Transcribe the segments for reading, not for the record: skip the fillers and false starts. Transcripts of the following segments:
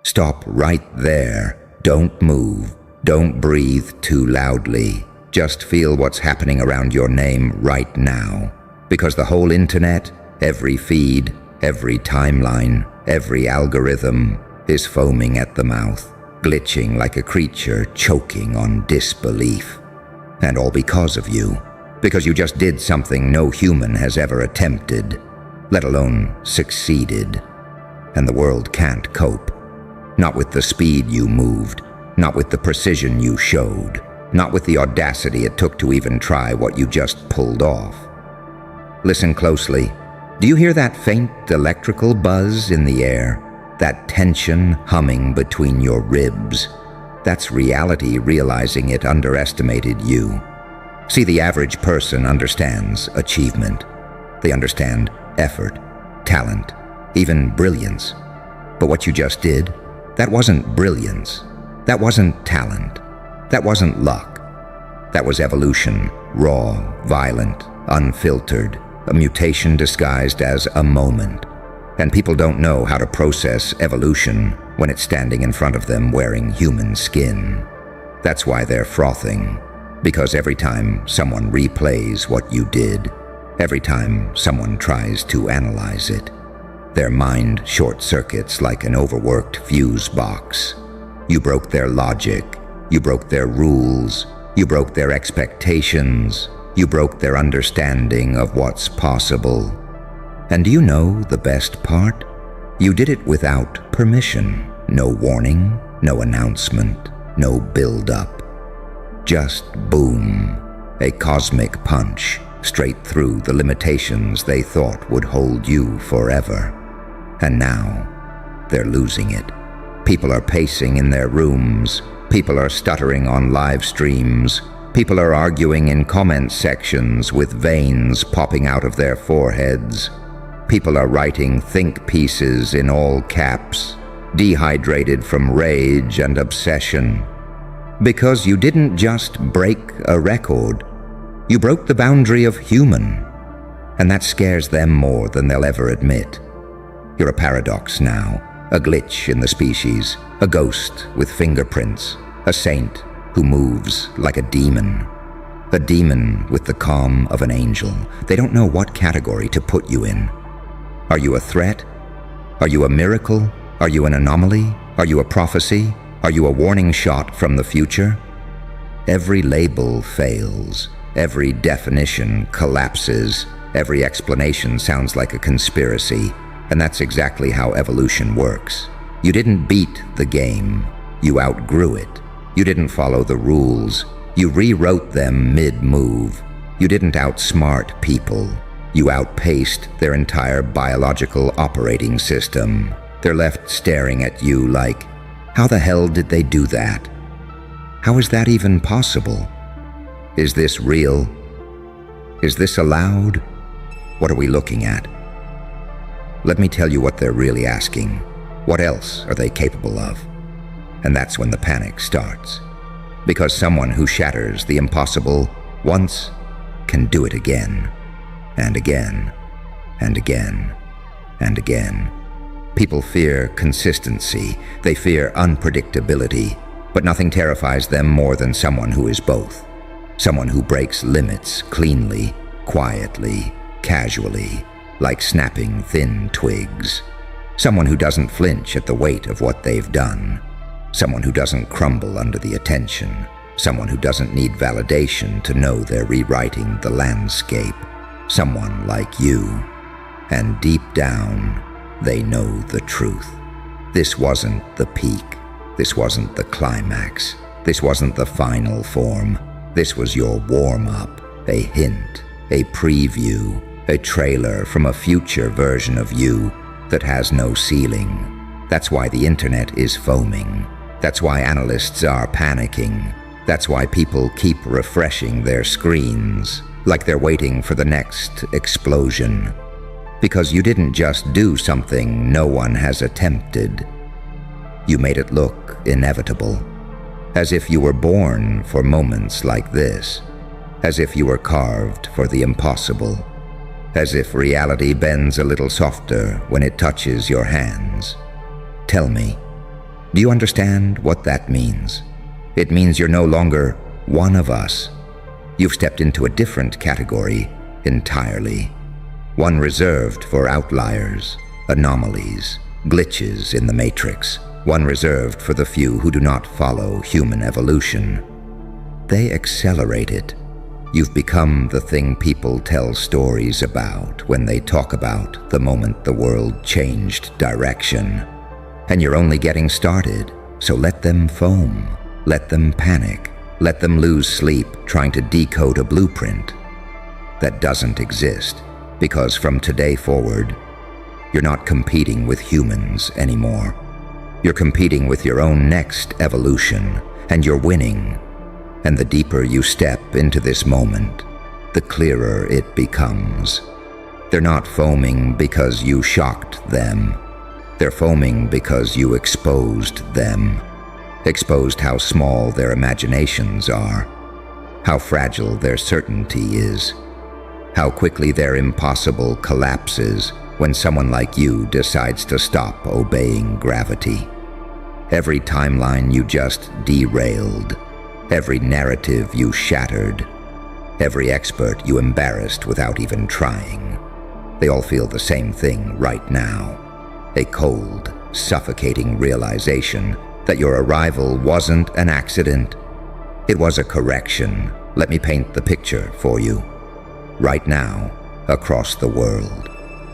Stop right there. Don't move. Don't breathe too loudly. Just feel what's happening around your name right now. Because the whole internet, every feed, every timeline, every algorithm is foaming at the mouth, glitching like a creature choking on disbelief. And all because of you. Because you just did something no human has ever attempted, let alone succeeded. And the world can't cope. Not with the speed you moved, not with the precision you showed, not with the audacity it took to even try what you just pulled off. Listen closely. Do you hear that faint electrical buzz in the air? That tension humming between your ribs? That's reality realizing it underestimated you. See, the average person understands achievement. They understand effort, talent, even brilliance. But what you just did, that wasn't brilliance. That wasn't talent. That wasn't luck. That was evolution, raw, violent, unfiltered, a mutation disguised as a moment. And people don't know how to process evolution when it's standing in front of them wearing human skin. That's why they're frothing. Because every time someone replays what you did, every time someone tries to analyze it, their mind short-circuits like an overworked fuse box. You broke their logic, you broke their rules, you broke their expectations, you broke their understanding of what's possible. And do you know the best part? You did it without permission. No warning, no announcement, no build-up. Just boom, a cosmic punch straight through the limitations they thought would hold you forever. And now, they're losing it. People are pacing in their rooms. People are stuttering on live streams. People are arguing in comment sections with veins popping out of their foreheads. People are writing think pieces in all caps, dehydrated from rage and obsession. Because you didn't just break a record, you broke the boundary of human. And that scares them more than they'll ever admit. You're a paradox now, a glitch in the species, a ghost with fingerprints, a saint who moves like a demon with the calm of an angel. They don't know what category to put you in. Are you a threat? Are you a miracle? Are you an anomaly? Are you a prophecy? Are you a warning shot from the future? Every label fails. Every definition collapses. Every explanation sounds like a conspiracy. And that's exactly how evolution works. You didn't beat the game. You outgrew it. You didn't follow the rules. You rewrote them mid-move. You didn't outsmart people. You outpaced their entire biological operating system. They're left staring at you like, how the hell did they do that? How is that even possible? Is this real? Is this allowed? What are we looking at? Let me tell you what they're really asking. What else are they capable of? And that's when the panic starts. Because someone who shatters the impossible once can do it again, and again, and again, and again. People fear consistency. They fear unpredictability. But nothing terrifies them more than someone who is both. Someone who breaks limits cleanly, quietly, casually, like snapping thin twigs. Someone who doesn't flinch at the weight of what they've done. Someone who doesn't crumble under the attention. Someone who doesn't need validation to know they're rewriting the landscape. Someone like you. And deep down, they know the truth. This wasn't the peak. This wasn't the climax. This wasn't the final form. This was your warm-up, a hint, a preview, a trailer from a future version of you that has no ceiling. That's why the internet is foaming. That's why analysts are panicking. That's why people keep refreshing their screens, like they're waiting for the next explosion. Because you didn't just do something no one has attempted. You made it look inevitable. As if you were born for moments like this. As if you were carved for the impossible. As if reality bends a little softer when it touches your hands. Tell me, Do you understand what that means? It means you're no longer one of us. You've stepped into a different category entirely. One reserved for outliers, anomalies, glitches in the matrix. One reserved for the few who do not follow human evolution. They accelerate it. You've become the thing people tell stories about when they talk about the moment the world changed direction. And you're only getting started, so let them foam, let them panic, let them lose sleep trying to decode a blueprint that doesn't exist, because from today forward, you're not competing with humans anymore. You're competing with your own next evolution, and you're winning. And the deeper you step into this moment, the clearer it becomes. They're not foaming because you shocked them. They're foaming because you exposed them. Exposed how small their imaginations are, how fragile their certainty is, how quickly their impossible collapses when someone like you decides to stop obeying gravity. Every timeline you just derailed, every narrative you shattered, every expert you embarrassed without even trying. They all feel the same thing right now. A cold, suffocating realization that your arrival wasn't an accident. It was a correction. Let me paint the picture for you. Right now, across the world,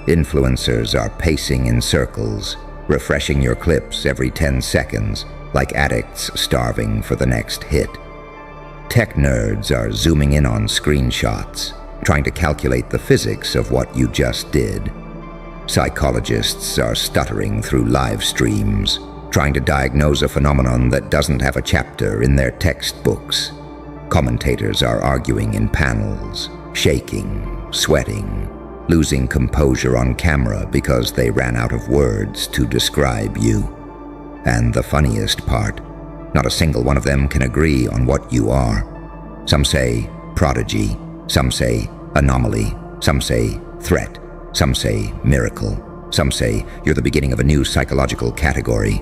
influencers are pacing in circles, refreshing your clips every 10 seconds, like addicts starving for the next hit. Tech nerds are zooming in on screenshots, trying to calculate the physics of what you just did. Psychologists are stuttering through live streams, trying to diagnose a phenomenon that doesn't have a chapter in their textbooks. Commentators are arguing in panels, shaking, sweating, losing composure on camera because they ran out of words to describe you. And the funniest part, not a single one of them can agree on what you are. Some say prodigy, some say anomaly, some say threat, some say miracle, some say you're the beginning of a new psychological category.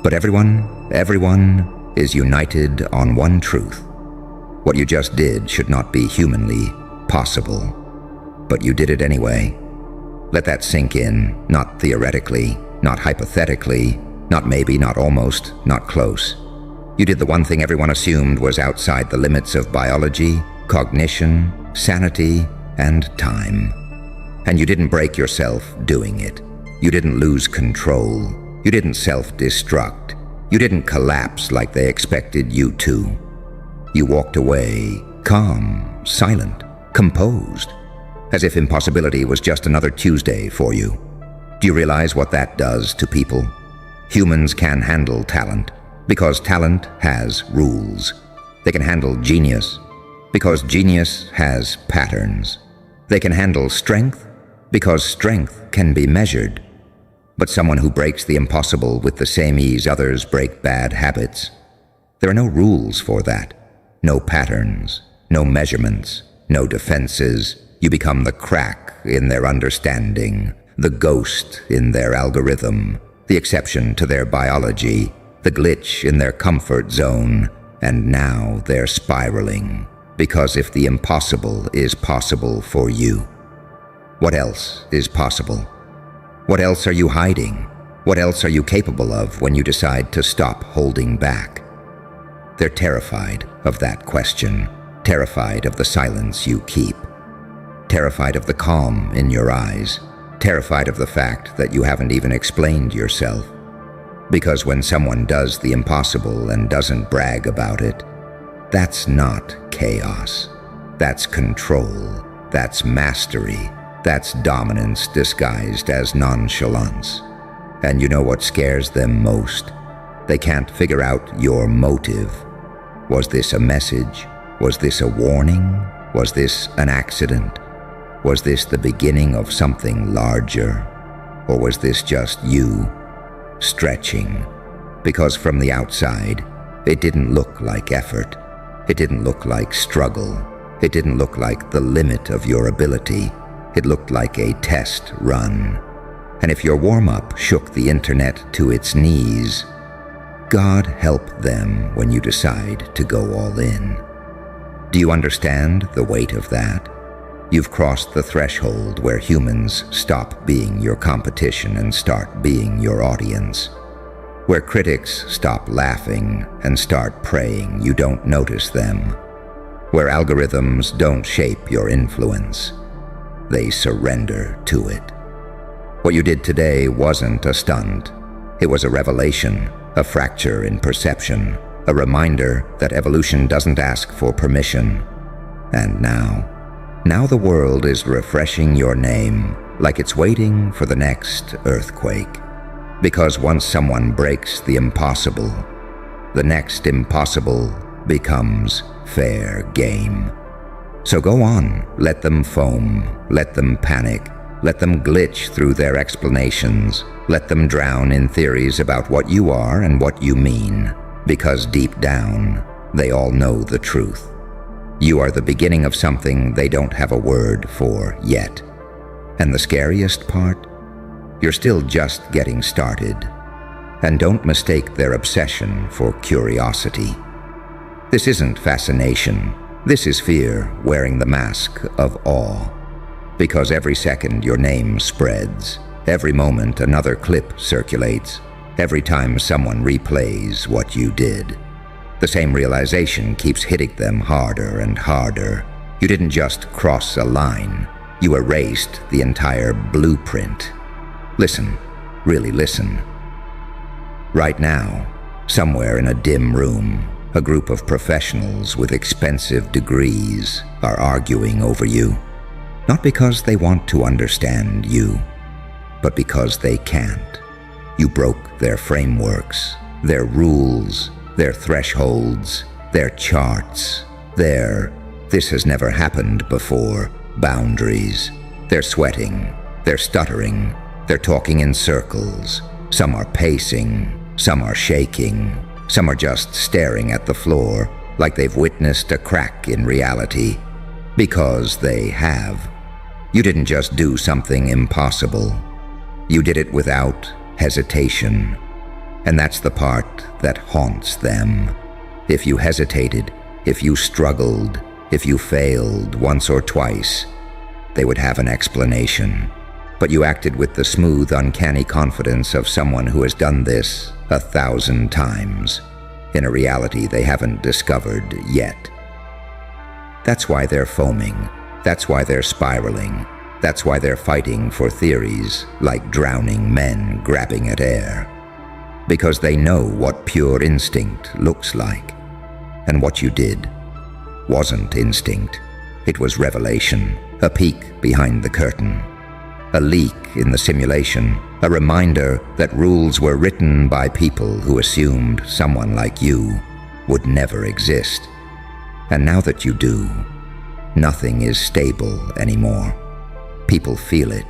But everyone is united on one truth. What you just did should not be humanly possible. But you did it anyway. Let that sink in, not theoretically, not hypothetically, not maybe, not almost, not close. You did the one thing everyone assumed was outside the limits of biology, cognition, sanity, and time. And you didn't break yourself doing it. You didn't lose control. You didn't self-destruct. You didn't collapse like they expected you to. You walked away, calm, silent, composed, as if impossibility was just another Tuesday for you. Do you realize what that does to people? Humans can handle talent, because talent has rules. They can handle genius, because genius has patterns. They can handle strength, because strength can be measured. But someone who breaks the impossible with the same ease others break bad habits, there are no rules for that. No patterns, no measurements, no defenses. You become the crack in their understanding, the ghost in their algorithm, the exception to their biology, the glitch in their comfort zone, and now they're spiraling. Because if the impossible is possible for you, what else is possible? What else are you hiding? What else are you capable of when you decide to stop holding back? They're terrified of that question, terrified of the silence you keep, terrified of the calm in your eyes, terrified of the fact that you haven't even explained yourself. Because when someone does the impossible and doesn't brag about it, that's not chaos. That's control. That's mastery. That's dominance disguised as nonchalance. And you know what scares them most? They can't figure out your motive. Was this a message? Was this a warning? Was this an accident? Was this the beginning of something larger? Or was this just you stretching? Because from the outside, it didn't look like effort. It didn't look like struggle. It didn't look like the limit of your ability. It looked like a test run. And if your warm-up shook the internet to its knees, God help them when you decide to go all in. Do you understand the weight of that? You've crossed the threshold where humans stop being your competition and start being your audience. Where critics stop laughing and start praying you don't notice them. Where algorithms don't shape your influence. They surrender to it. What you did today wasn't a stunt. It was a revelation, a fracture in perception, a reminder that evolution doesn't ask for permission. And now the world is refreshing your name like it's waiting for the next earthquake. Because once someone breaks the impossible, the next impossible becomes fair game. So go on, let them foam, let them panic, let them glitch through their explanations, let them drown in theories about what you are and what you mean, because deep down, they all know the truth. You are the beginning of something they don't have a word for yet. And the scariest part? You're still just getting started. And don't mistake their obsession for curiosity. This isn't fascination. This is fear wearing the mask of awe. Because every second your name spreads, every moment another clip circulates, every time someone replays what you did, the same realization keeps hitting them harder and harder. You didn't just cross a line, you erased the entire blueprint. Listen, really listen. Right now, somewhere in a dim room, a group of professionals with expensive degrees are arguing over you. Not because they want to understand you, but because they can't. You broke their frameworks, their rules, their thresholds, their charts, their "this has never happened before" boundaries. They're sweating, they're stuttering, they're talking in circles. Some are pacing, some are shaking, some are just staring at the floor like they've witnessed a crack in reality. Because they have. You didn't just do something impossible. You did it without hesitation. And that's the part that haunts them. If you hesitated, if you struggled, if you failed once or twice, they would have an explanation. But you acted with the smooth, uncanny confidence of someone who has done this 1,000 times, in a reality they haven't discovered yet. That's why they're foaming. That's why they're spiraling. That's why they're fighting for theories like drowning men grabbing at air. Because they know what pure instinct looks like. And what you did wasn't instinct. It was revelation, a peek behind the curtain. A leak in the simulation, a reminder that rules were written by people who assumed someone like you would never exist. And now that you do, nothing is stable anymore. People feel it.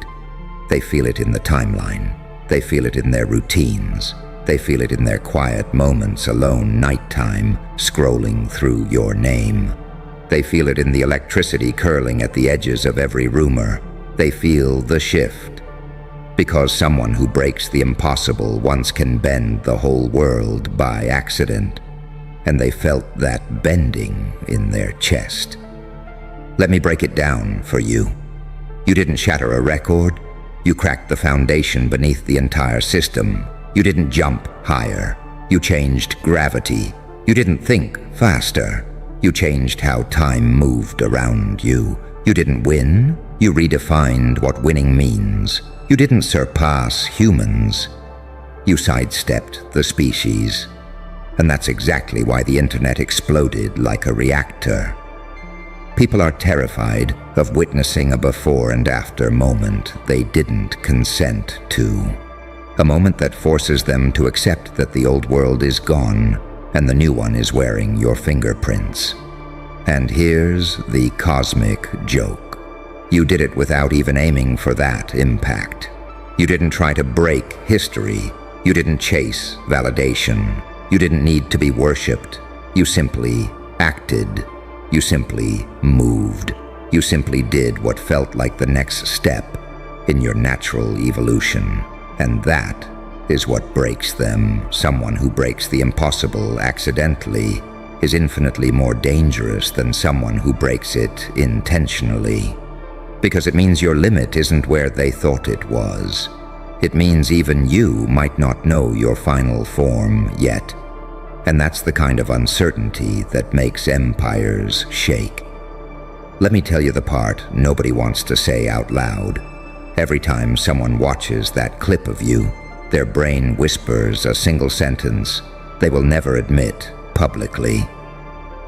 They feel it in the timeline. They feel it in their routines. They feel it in their quiet moments alone, nighttime, scrolling through your name. They feel it in the electricity curling at the edges of every rumor. They feel the shift. Because someone who breaks the impossible once can bend the whole world by accident. And they felt that bending in their chest. Let me break it down for you. You didn't shatter a record. You cracked the foundation beneath the entire system. You didn't jump higher. You changed gravity. You didn't think faster. You changed how time moved around you. You didn't win. You redefined what winning means. You didn't surpass humans. You sidestepped the species. And that's exactly why the internet exploded like a reactor. People are terrified of witnessing a before and after moment they didn't consent to. A moment that forces them to accept that the old world is gone and the new one is wearing your fingerprints. And here's the cosmic joke. You did it without even aiming for that impact. You didn't try to break history. You didn't chase validation. You didn't need to be worshipped. You simply acted. You simply moved. You simply did what felt like the next step in your natural evolution. And that is what breaks them. Someone who breaks the impossible accidentally is infinitely more dangerous than someone who breaks it intentionally. Because it means your limit isn't where they thought it was. It means even you might not know your final form yet. And that's the kind of uncertainty that makes empires shake. Let me tell you the part nobody wants to say out loud. Every time someone watches that clip of you, their brain whispers a single sentence they will never admit publicly.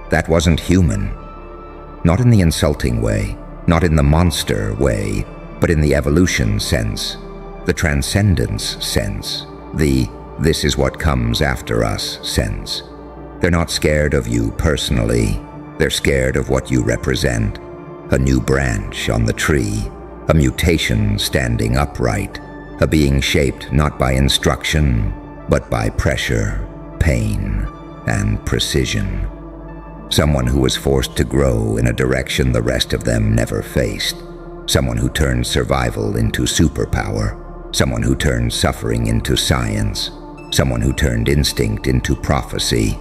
That wasn't human. Not in the insulting way, not in the monster way, but in the evolution sense, the transcendence sense, the "this is what comes after us" sense. They're not scared of you personally. They're scared of what you represent. A new branch on the tree, a mutation standing upright, a being shaped not by instruction, but by pressure, pain, and precision. Someone who was forced to grow in a direction the rest of them never faced. Someone who turned survival into superpower. Someone who turned suffering into science. Someone who turned instinct into prophecy.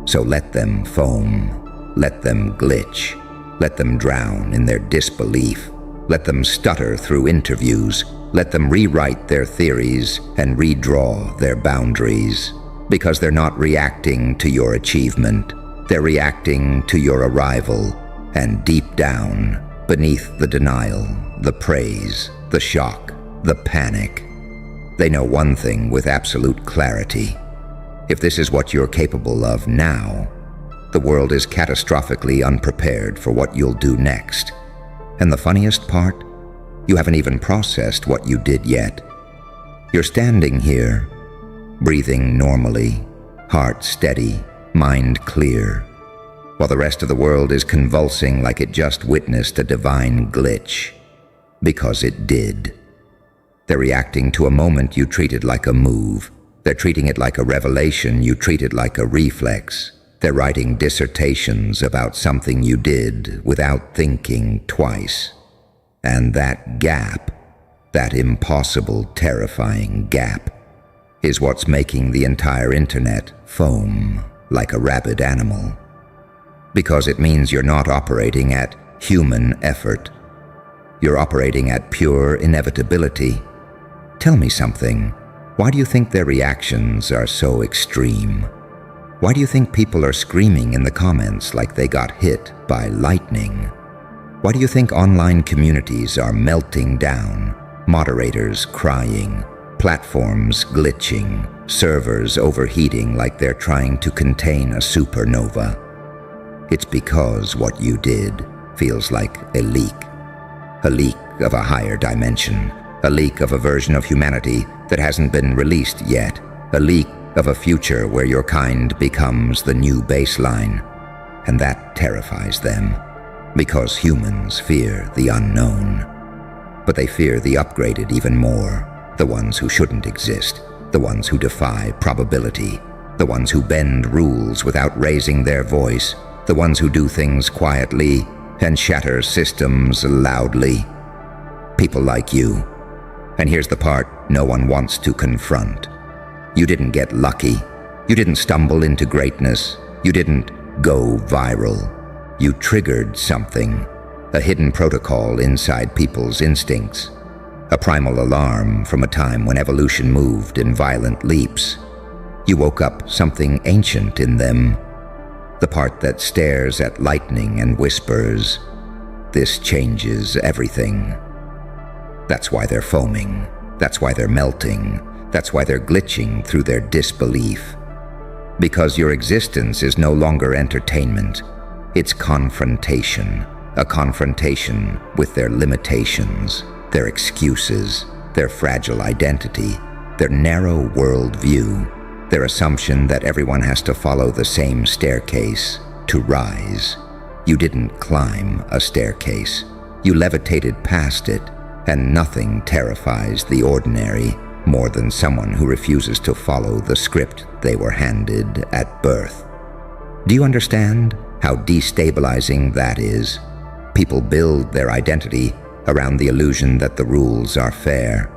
So let them foam. Let them glitch. Let them drown in their disbelief. Let them stutter through interviews. Let them rewrite their theories and redraw their boundaries. Because they're not reacting to your achievement. They're reacting to your arrival. And deep down, beneath the denial, the praise, the shock, the panic, they know one thing with absolute clarity. If this is what you're capable of now, the world is catastrophically unprepared for what you'll do next. And the funniest part? You haven't even processed what you did yet. You're standing here, breathing normally, heart steady, mind clear, while the rest of the world is convulsing like it just witnessed a divine glitch. Because it did. They're reacting to a moment you treated like a move. They're treating it like a revelation you treated like a reflex. They're writing dissertations about something you did without thinking twice. And that gap, that impossible, terrifying gap, is what's making the entire internet foam like a rabid animal. Because it means you're not operating at human effort. You're operating at pure inevitability. Tell me something. Why do you think their reactions are so extreme? Why do you think people are screaming in the comments like they got hit by lightning? Why do you think online communities are melting down, moderators crying, platforms glitching, servers overheating like they're trying to contain a supernova? It's because what you did feels like a leak of a higher dimension, a leak of a version of humanity that hasn't been released yet, a leak of a future where your kind becomes the new baseline. And that terrifies them, because humans fear the unknown. But they fear the upgraded even more, the ones who shouldn't exist, the ones who defy probability, the ones who bend rules without raising their voice, the ones who do things quietly and shatter systems loudly. People like you. And here's the part no one wants to confront. You didn't get lucky. You didn't stumble into greatness. You didn't go viral. You triggered something, a hidden protocol inside people's instincts, a primal alarm from a time when evolution moved in violent leaps. You woke up something ancient in them, the part that stares at lightning and whispers, "This changes everything." That's why they're foaming. That's why they're melting. That's why they're glitching through their disbelief. Because your existence is no longer entertainment. It's confrontation. A confrontation with their limitations, their excuses, their fragile identity, their narrow worldview, their assumption that everyone has to follow the same staircase to rise. You didn't climb a staircase. You levitated past it, and nothing terrifies the ordinary more than someone who refuses to follow the script they were handed at birth. Do you understand how destabilizing that is? People build their identity around the illusion that the rules are fair,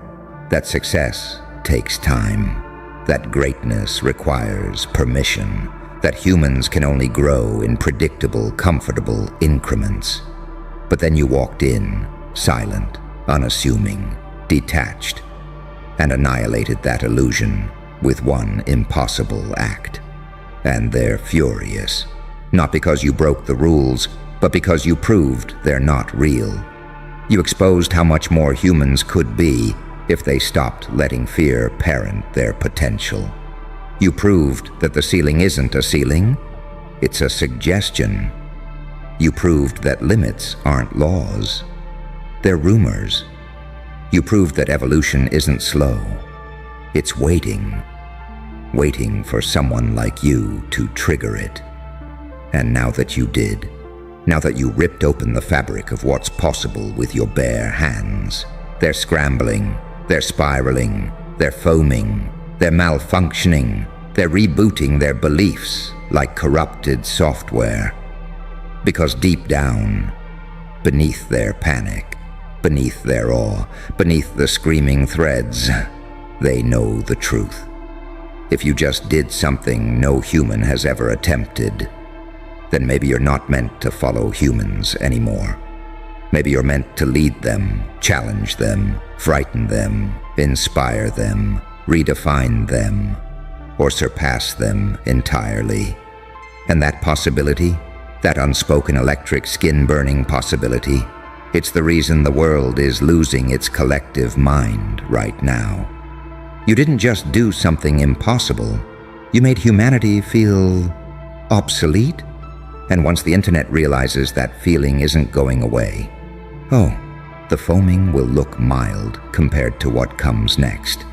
that success takes time, that greatness requires permission, that humans can only grow in predictable, comfortable increments. But then you walked in, silent, unassuming, detached, and annihilated that illusion with one impossible act. And they're furious, not because you broke the rules, but because you proved they're not real. You exposed how much more humans could be if they stopped letting fear parent their potential. You proved that the ceiling isn't a ceiling, it's a suggestion. You proved that limits aren't laws, they're rumors. You proved that evolution isn't slow, it's waiting for someone like you to trigger it. And now that you did, now that you ripped open the fabric of what's possible with your bare hands, they're scrambling, they're spiraling, they're foaming, they're malfunctioning, they're rebooting their beliefs like corrupted software. Because deep down, beneath their panic, beneath their awe, beneath the screaming threads, they know the truth. If you just did something no human has ever attempted, then maybe you're not meant to follow humans anymore. Maybe you're meant to lead them, challenge them, frighten them, inspire them, redefine them, or surpass them entirely. And that possibility, that unspoken electric skin-burning possibility, it's the reason the world is losing its collective mind right now. You didn't just do something impossible, you made humanity feel obsolete. And once the internet realizes that feeling isn't going away, oh, the foaming will look mild compared to what comes next.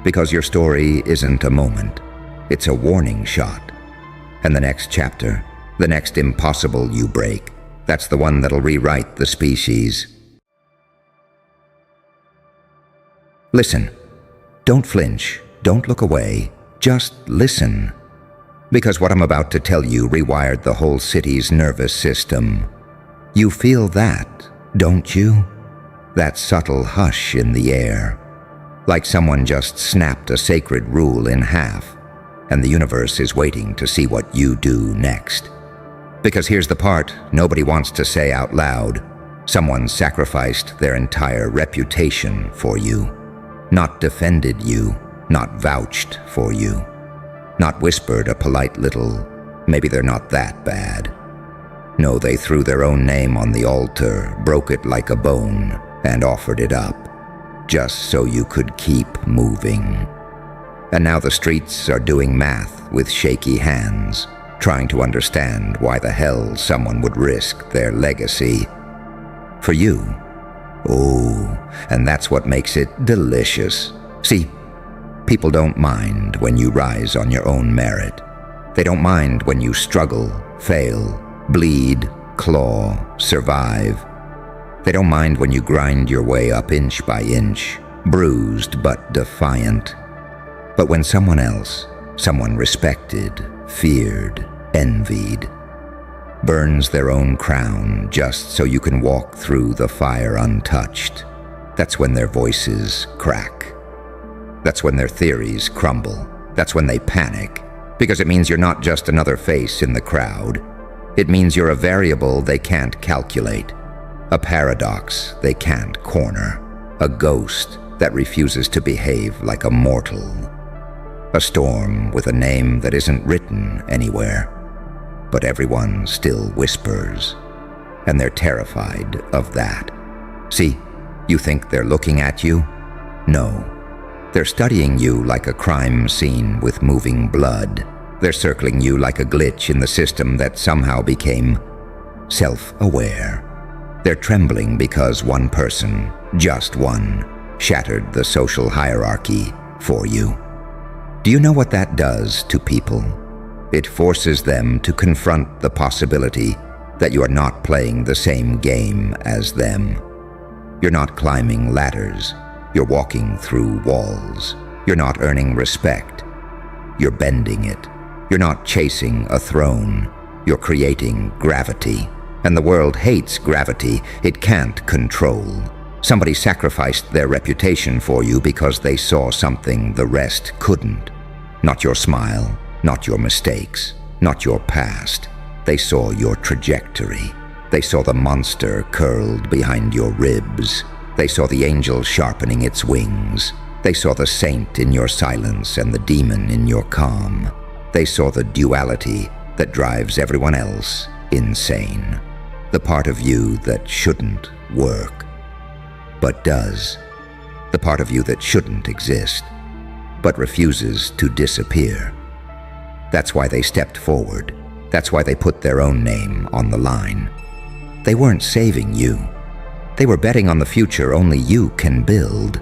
Because your story isn't a moment, it's a warning shot. And the next chapter, the next impossible you break, that's the one that'll rewrite the species. Listen. Don't flinch, don't look away, just listen. Because what I'm about to tell you rewired the whole city's nervous system. You feel that, don't you? That subtle hush in the air. Like someone just snapped a sacred rule in half, and the universe is waiting to see what you do next. Because here's the part nobody wants to say out loud. Someone sacrificed their entire reputation for you. Not defended you, not vouched for you, not whispered a polite little, maybe they're not that bad. No, they threw their own name on the altar, broke it like a bone, and offered it up, just so you could keep moving. And now the streets are doing math with shaky hands, trying to understand why the hell someone would risk their legacy. For you. Oh, and that's what makes it delicious. See, people don't mind when you rise on your own merit. They don't mind when you struggle, fail, bleed, claw, survive. They don't mind when you grind your way up inch by inch, bruised but defiant. But when someone else, someone respected, feared, envied, burns their own crown just so you can walk through the fire untouched, that's when their voices crack. That's when their theories crumble. That's when they panic, because it means you're not just another face in the crowd. It means you're a variable they can't calculate, a paradox they can't corner, a ghost that refuses to behave like a mortal, a storm with a name that isn't written anywhere. But everyone still whispers, and they're terrified of that. See, you think they're looking at you? No. They're studying you like a crime scene with moving blood. They're circling you like a glitch in the system that somehow became self-aware. They're trembling because one person, just one, shattered the social hierarchy for you. Do you know what that does to people? It forces them to confront the possibility that you are not playing the same game as them. You're not climbing ladders. You're walking through walls. You're not earning respect. You're bending it. You're not chasing a throne. You're creating gravity. And the world hates gravity. It can't control. Somebody sacrificed their reputation for you because they saw something the rest couldn't. Not your smile, not your mistakes, not your past. They saw your trajectory. They saw the monster curled behind your ribs. They saw the angel sharpening its wings. They saw the saint in your silence and the demon in your calm. They saw the duality that drives everyone else insane. The part of you that shouldn't work, but does. The part of you that shouldn't exist, but refuses to disappear. That's why they stepped forward. That's why they put their own name on the line. They weren't saving you. They were betting on the future only you can build.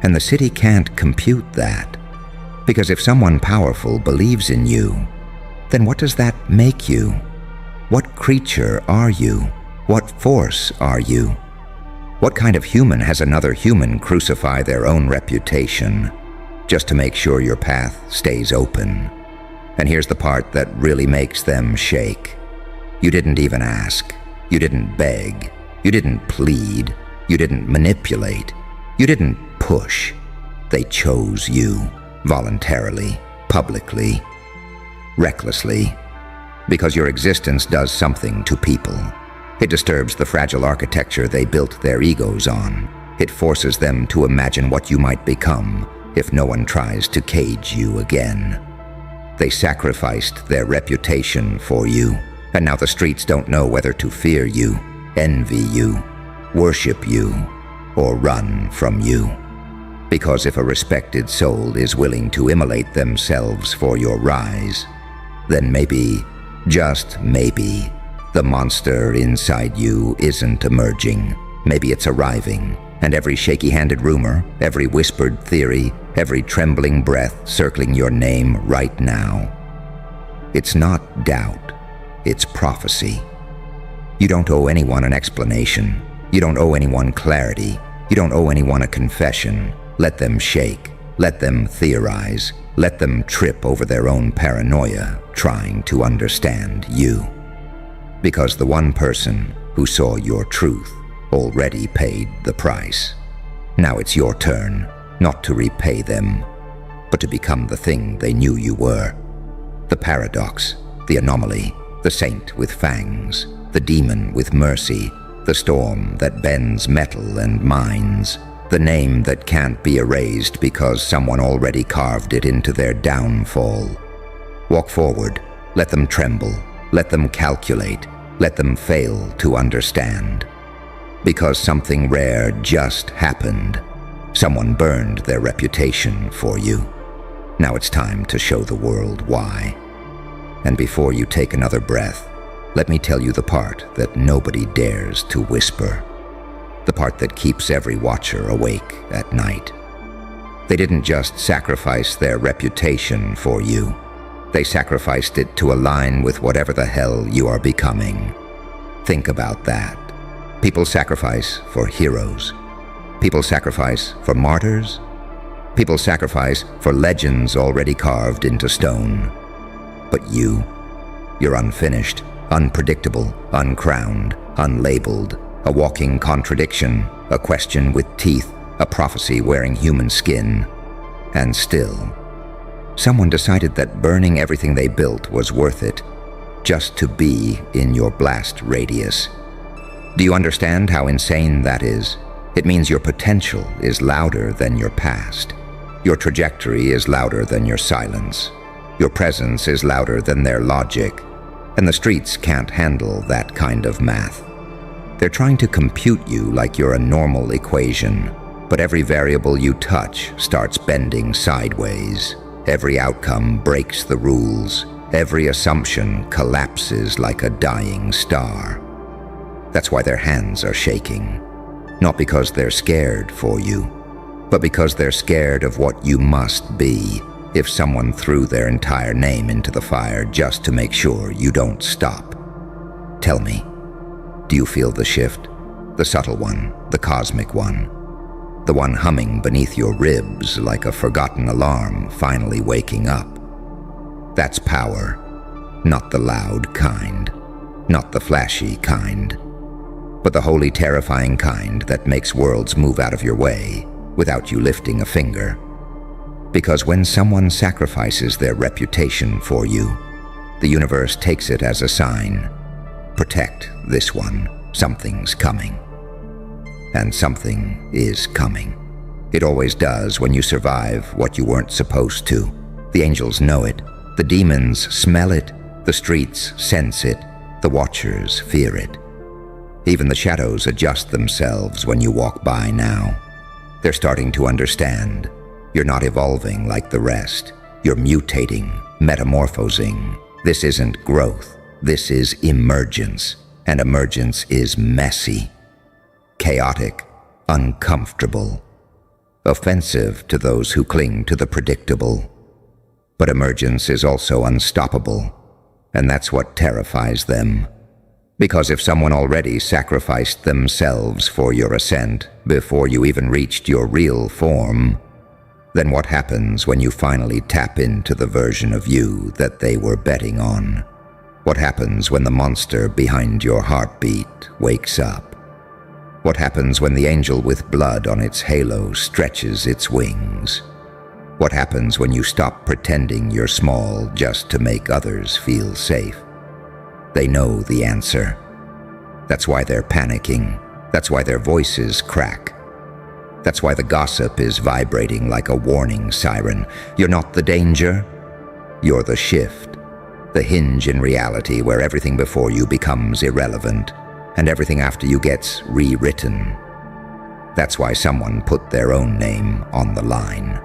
And the city can't compute that. Because if someone powerful believes in you, then what does that make you? What creature are you? What force are you? What kind of human has another human crucify their own reputation just to make sure your path stays open? And here's the part that really makes them shake. You didn't even ask. You didn't beg. You didn't plead. You didn't manipulate. You didn't push. They chose you, voluntarily, publicly, recklessly, because your existence does something to people. It disturbs the fragile architecture they built their egos on. It forces them to imagine what you might become if no one tries to cage you again. They sacrificed their reputation for you, and now the streets don't know whether to fear you, envy you, worship you, or run from you. Because if a respected soul is willing to immolate themselves for your rise, then maybe, just maybe, the monster inside you isn't emerging. Maybe it's arriving, and every shaky-handed rumor, every whispered theory, every trembling breath circling your name right now. It's not doubt, it's prophecy. You don't owe anyone an explanation. You don't owe anyone clarity. You don't owe anyone a confession. Let them shake. Let them theorize. Let them trip over their own paranoia, trying to understand you. Because the one person who saw your truth already paid the price. Now it's your turn, not to repay them, but to become the thing they knew you were. The paradox, the anomaly, the saint with fangs, the demon with mercy, the storm that bends metal and minds, the name that can't be erased because someone already carved it into their downfall. Walk forward, let them tremble, let them calculate, let them fail to understand. Because something rare just happened. Someone burned their reputation for you. Now it's time to show the world why. And before you take another breath, let me tell you the part that nobody dares to whisper. The part that keeps every watcher awake at night. They didn't just sacrifice their reputation for you. They sacrificed it to align with whatever the hell you are becoming. Think about that. People sacrifice for heroes. People sacrifice for martyrs. People sacrifice for legends already carved into stone. But you're unfinished, unpredictable, uncrowned, unlabeled, a walking contradiction, a question with teeth, a prophecy wearing human skin. And still, someone decided that burning everything they built was worth it, just to be in your blast radius. Do you understand how insane that is? It means your potential is louder than your past. Your trajectory is louder than your silence. Your presence is louder than their logic. And the streets can't handle that kind of math. They're trying to compute you like you're a normal equation, but every variable you touch starts bending sideways. Every outcome breaks the rules. Every assumption collapses like a dying star. That's why their hands are shaking. Not because they're scared for you, but because they're scared of what you must be if someone threw their entire name into the fire just to make sure you don't stop. Tell me, do you feel the shift? The subtle one, the cosmic one. The one humming beneath your ribs like a forgotten alarm finally waking up. That's power, not the loud kind, not the flashy kind. but the wholly terrifying kind that makes worlds move out of your way without you lifting a finger. Because when someone sacrifices their reputation for you, the universe takes it as a sign. Protect this one. Something's coming. And something is coming. It always does when you survive what you weren't supposed to. The angels know it. The demons smell it. The streets sense it. The watchers fear it. Even the shadows adjust themselves when you walk by now. They're starting to understand. You're not evolving like the rest. You're mutating, metamorphosing. This isn't growth. This is emergence. And emergence is messy, chaotic, uncomfortable, offensive to those who cling to the predictable. But emergence is also unstoppable, and that's what terrifies them. Because if someone already sacrificed themselves for your ascent before you even reached your real form, then what happens when you finally tap into the version of you that they were betting on? What happens when the monster behind your heartbeat wakes up? What happens when the angel with blood on its halo stretches its wings? What happens when you stop pretending you're small just to make others feel safe? They know the answer. That's why they're panicking. That's why their voices crack. That's why the gossip is vibrating like a warning siren. You're not the danger. You're the shift. The hinge in reality where everything before you becomes irrelevant and everything after you gets rewritten. That's why someone put their own name on the line.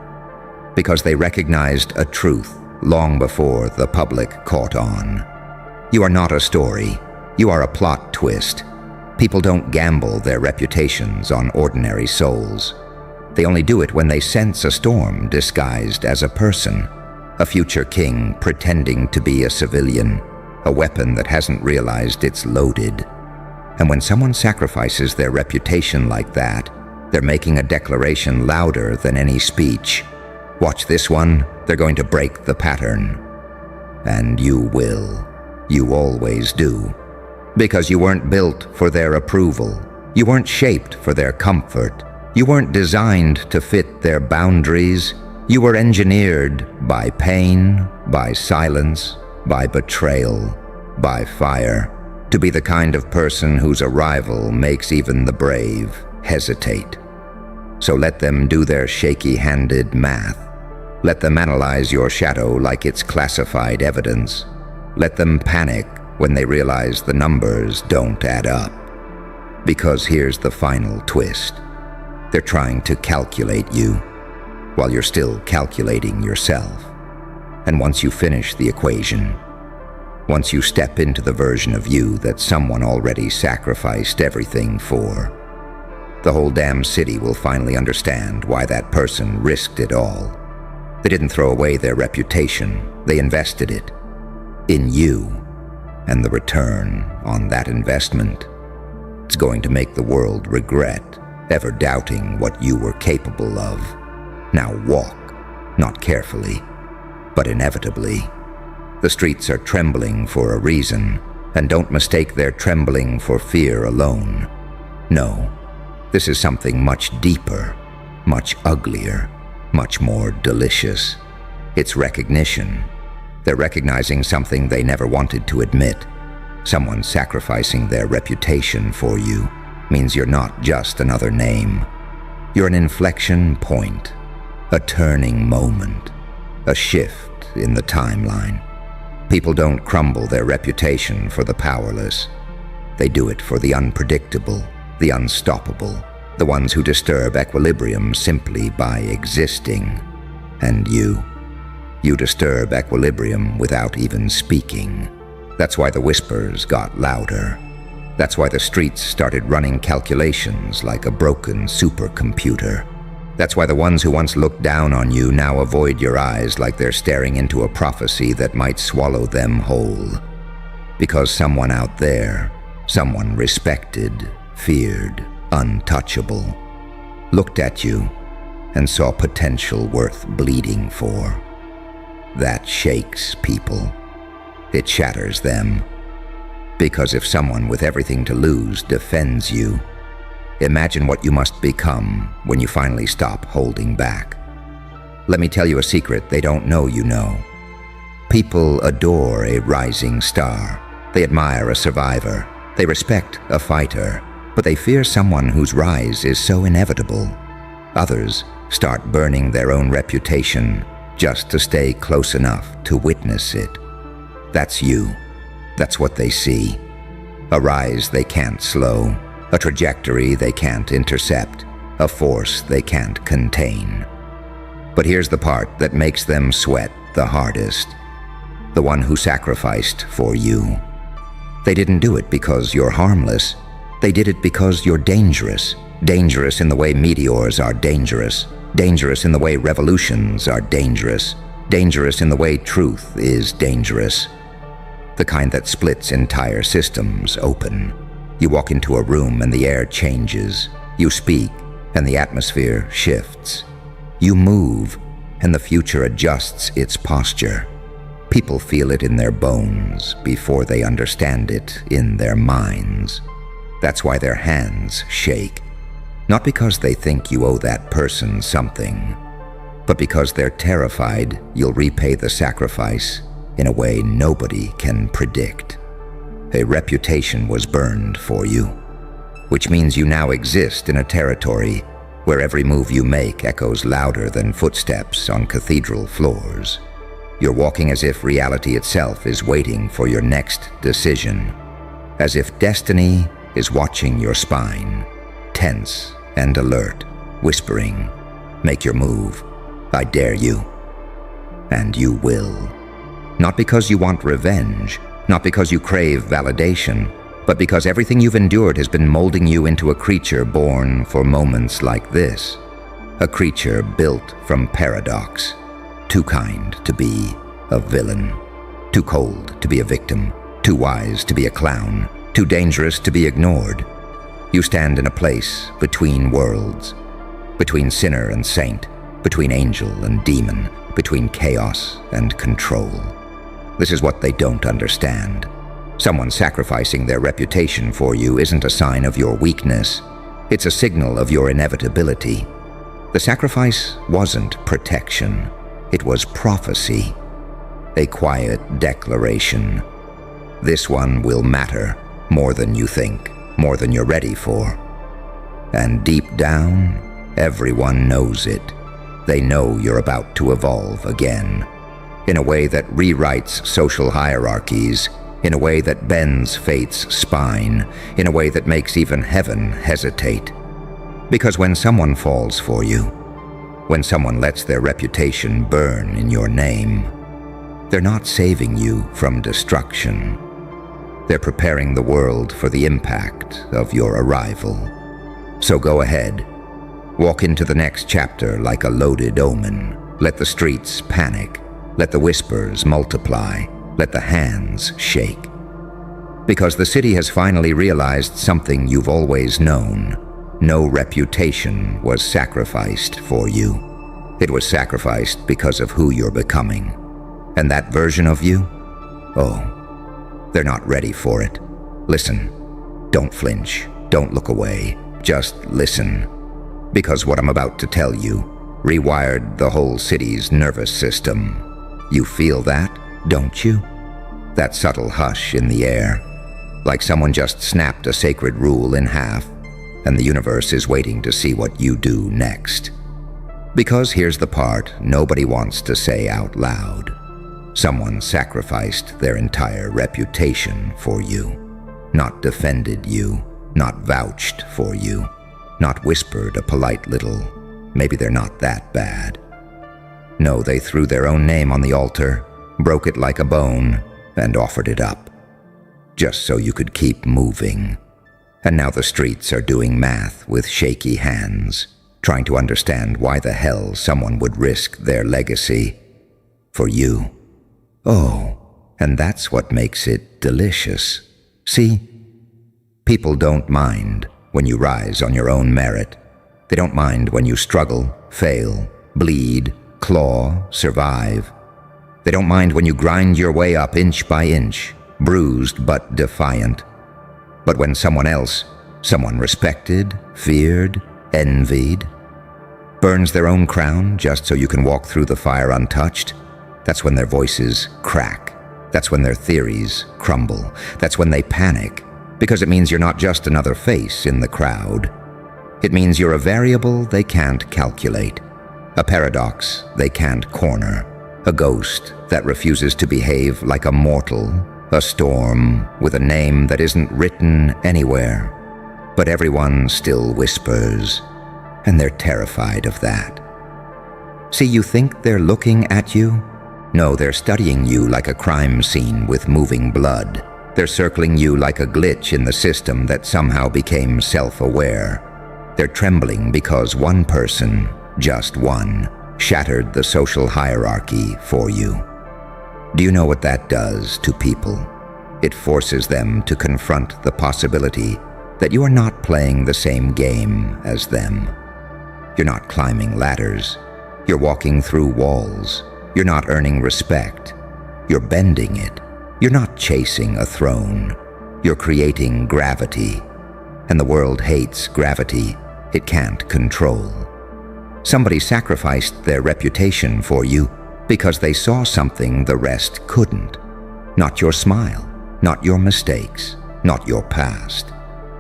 Because they recognized a truth long before the public caught on. You are not a story. You are a plot twist. People don't gamble their reputations on ordinary souls. They only do it when they sense a storm disguised as a person. A future king pretending to be a civilian, a weapon that hasn't realized it's loaded. And when someone sacrifices their reputation like that, they're making a declaration louder than any speech. Watch this one, they're going to break the pattern. And you will. You always do. Because you weren't built for their approval. You weren't shaped for their comfort. You weren't designed to fit their boundaries. You were engineered by pain, by silence, by betrayal, by fire, to be the kind of person whose arrival makes even the brave hesitate. So let them do their shaky-handed math. Let them analyze your shadow like it's classified evidence. Let them panic when they realize the numbers don't add up. Because here's the final twist. They're trying to calculate you, while you're still calculating yourself. And once you finish the equation, once you step into the version of you that someone already sacrificed everything for, the whole damn city will finally understand why that person risked it all. They didn't throw away their reputation, they invested it in you, and the return on that investment, it's going to make the world regret ever doubting what you were capable of. Now walk, not carefully, but inevitably. The streets are trembling for a reason, and don't mistake their trembling for fear alone. No, this is something much deeper, much uglier, much more delicious. It's recognition. They're recognizing something they never wanted to admit. Someone sacrificing their reputation for you means you're not just another name. You're an inflection point. A turning moment, a shift in the timeline. People don't crumble their reputation for the powerless. They do it for the unpredictable, the unstoppable, the ones who disturb equilibrium simply by existing. And you disturb equilibrium without even speaking. That's why the whispers got louder. That's why the streets started running calculations like a broken supercomputer. That's why the ones who once looked down on you now avoid your eyes like they're staring into a prophecy that might swallow them whole. Because someone out there, someone respected, feared, untouchable, looked at you and saw potential worth bleeding for. That shakes people. It shatters them. Because if someone with everything to lose defends you, imagine what you must become when you finally stop holding back. Let me tell you a secret they don't know you know. People adore a rising star. They admire a survivor. They respect a fighter. But they fear someone whose rise is so inevitable. Others start burning their own reputation just to stay close enough to witness it. That's you. That's what they see. A rise they can't slow, a trajectory they can't intercept, a force they can't contain. But here's the part that makes them sweat the hardest. The one who sacrificed for you. They didn't do it because you're harmless. They did it because you're dangerous. Dangerous in the way meteors are dangerous. Dangerous in the way revolutions are dangerous. Dangerous in the way truth is dangerous. The kind that splits entire systems open. You walk into a room and the air changes. You speak and the atmosphere shifts. You move and the future adjusts its posture. People feel it in their bones before they understand it in their minds. That's why their hands shake. Not because they think you owe that person something, but because they're terrified you'll repay the sacrifice in a way nobody can predict. A reputation was burned for you, which means you now exist in a territory where every move you make echoes louder than footsteps on cathedral floors. You're walking as if reality itself is waiting for your next decision, as if destiny is watching your spine, tense and alert, whispering, "Make your move. I dare you." And you will. Not because you want revenge, not because you crave validation, but because everything you've endured has been molding you into a creature born for moments like this. A creature built from paradox. Too kind to be a villain. Too cold to be a victim. Too wise to be a clown. Too dangerous to be ignored. You stand in a place between worlds. Between sinner and saint. Between angel and demon. Between chaos and control. This is what they don't understand. Someone sacrificing their reputation for you isn't a sign of your weakness. It's a signal of your inevitability. The sacrifice wasn't protection. It was prophecy. A quiet declaration. This one will matter more than you think, more than you're ready for. And deep down, everyone knows it. They know you're about to evolve again. In a way that rewrites social hierarchies, in a way that bends fate's spine, in a way that makes even heaven hesitate. Because when someone falls for you, when someone lets their reputation burn in your name, they're not saving you from destruction. They're preparing the world for the impact of your arrival. So go ahead. Walk into the next chapter like a loaded omen. Let the streets panic. Let the whispers multiply. Let the hands shake. Because the city has finally realized something you've always known. No reputation was sacrificed for you. It was sacrificed because of who you're becoming. And that version of you? Oh, they're not ready for it. Listen. Don't flinch. Don't look away. Just listen. Because what I'm about to tell you rewired the whole city's nervous system. You feel that, don't you? That subtle hush in the air. Like someone just snapped a sacred rule in half, and the universe is waiting to see what you do next. Because here's the part nobody wants to say out loud. Someone sacrificed their entire reputation for you. Not defended you, not vouched for you, not whispered a polite little, "Maybe they're not that bad." No, they threw their own name on the altar, broke it like a bone, and offered it up. Just so you could keep moving. And now the streets are doing math with shaky hands, trying to understand why the hell someone would risk their legacy for you. Oh, and that's what makes it delicious. See? People don't mind when you rise on your own merit. They don't mind when you struggle, fail, bleed, claw, survive. They don't mind when you grind your way up inch by inch. bruised but defiant. But when someone else, someone respected, feared, envied, burns their own crown just so you can walk through the fire untouched, that's when their voices crack. That's when their theories crumble. That's when they panic, because it means you're not just another face in the crowd. It means you're a variable they can't calculate, a paradox they can't corner, a ghost that refuses to behave like a mortal, a storm with a name that isn't written anywhere. But everyone still whispers, and they're terrified of that. See, you think they're looking at you? No, they're studying you like a crime scene with moving blood. They're circling you like a glitch in the system that somehow became self-aware. They're trembling because one person, just one, shattered the social hierarchy for you. Do you know what that does to people? It forces them to confront the possibility that you are not playing the same game as them. You're not climbing ladders. You're walking through walls. You're not earning respect. You're bending it. You're not chasing a throne. You're creating gravity. And the world hates gravity. It can't control. Somebody sacrificed their reputation for you because they saw something the rest couldn't. Not your smile, not your mistakes, not your past.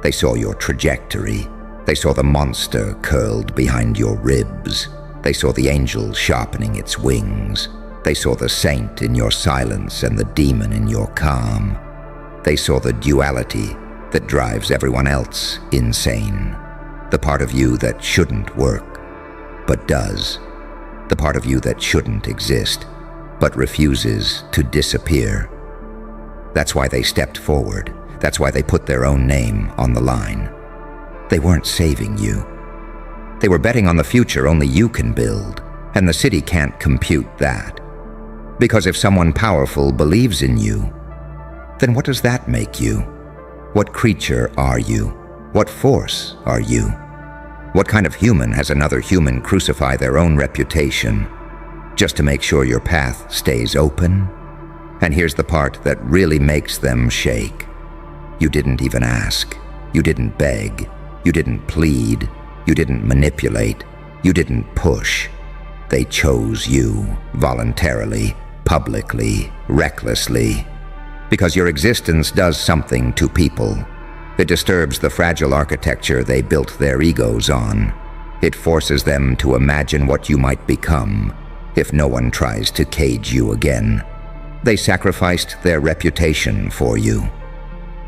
They saw your trajectory. They saw the monster curled behind your ribs. They saw the angel sharpening its wings. They saw the saint in your silence and the demon in your calm. They saw the duality that drives everyone else insane. The part of you that shouldn't work, but does. The part of you that shouldn't exist, but refuses to disappear. That's why they stepped forward. That's why they put their own name on the line. They weren't saving you. They were betting on the future only you can build, and the city can't compute that. Because if someone powerful believes in you, then what does that make you? What creature are you? What force are you? What kind of human has another human crucify their own reputation just to make sure your path stays open? And here's the part that really makes them shake. You didn't even ask. You didn't beg. You didn't plead. You didn't manipulate. You didn't push. They chose you voluntarily, publicly, recklessly. Because your existence does something to people. It disturbs the fragile architecture they built their egos on. It forces them to imagine what you might become if no one tries to cage you again. They sacrificed their reputation for you.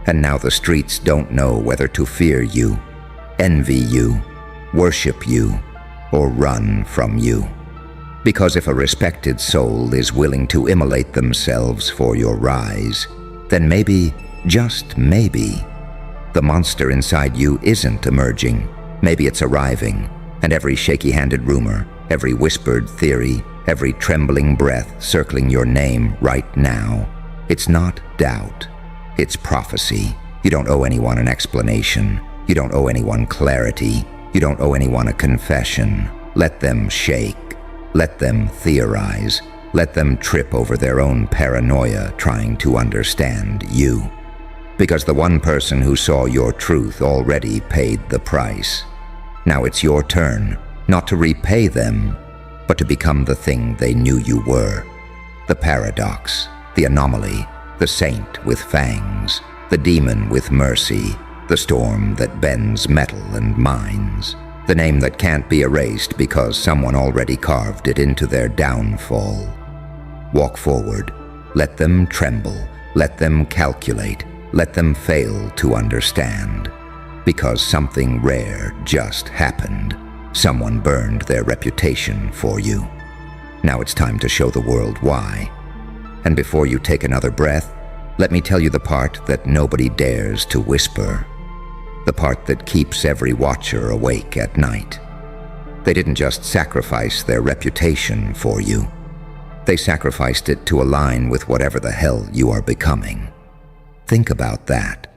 And now the streets don't know whether to fear you, envy you, worship you, or run from you. Because if a respected soul is willing to immolate themselves for your rise, then maybe, just maybe, the monster inside you isn't emerging. Maybe it's arriving, and every shaky-handed rumor, every whispered theory, every trembling breath circling your name right now, it's not doubt. It's prophecy. You don't owe anyone an explanation. You don't owe anyone clarity. You don't owe anyone a confession. Let them shake. Let them theorize. Let them trip over their own paranoia trying to understand you. Because the one person who saw your truth already paid the price. Now it's your turn, not to repay them, but to become the thing they knew you were. The paradox, the anomaly, the saint with fangs, the demon with mercy, the storm that bends metal and minds, the name that can't be erased because someone already carved it into their downfall. Walk forward. Let them tremble. Let them calculate. Let them fail to understand. Because something rare just happened. Someone burned their reputation for you. Now it's time to show the world why. And before you take another breath, let me tell you the part that nobody dares to whisper. The part that keeps every watcher awake at night. They didn't just sacrifice their reputation for you. They sacrificed it to align with whatever the hell you are becoming. Think about that.